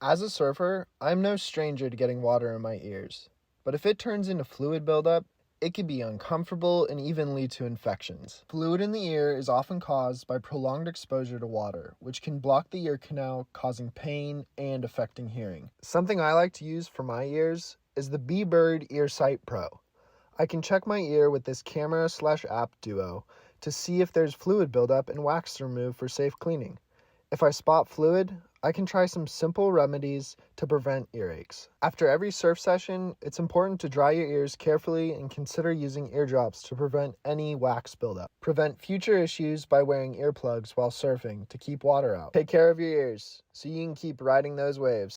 As a surfer, I'm no stranger to getting water in my ears, but if it turns into fluid buildup, it can be uncomfortable and even lead to infections. Fluid in the ear is often caused by prolonged exposure to water, which can block the ear canal, causing pain and affecting hearing. Something I like to use for my ears is the Bebird EarSight Pro. I can check my ear with this camera/app duo to see if there's fluid buildup and wax to remove for safe cleaning. If I spot fluid, I can try some simple remedies to prevent earaches. After every surf session, it's important to dry your ears carefully and consider using eardrops to prevent any wax buildup. Prevent future issues by wearing earplugs while surfing to keep water out. Take care of your ears so you can keep riding those waves.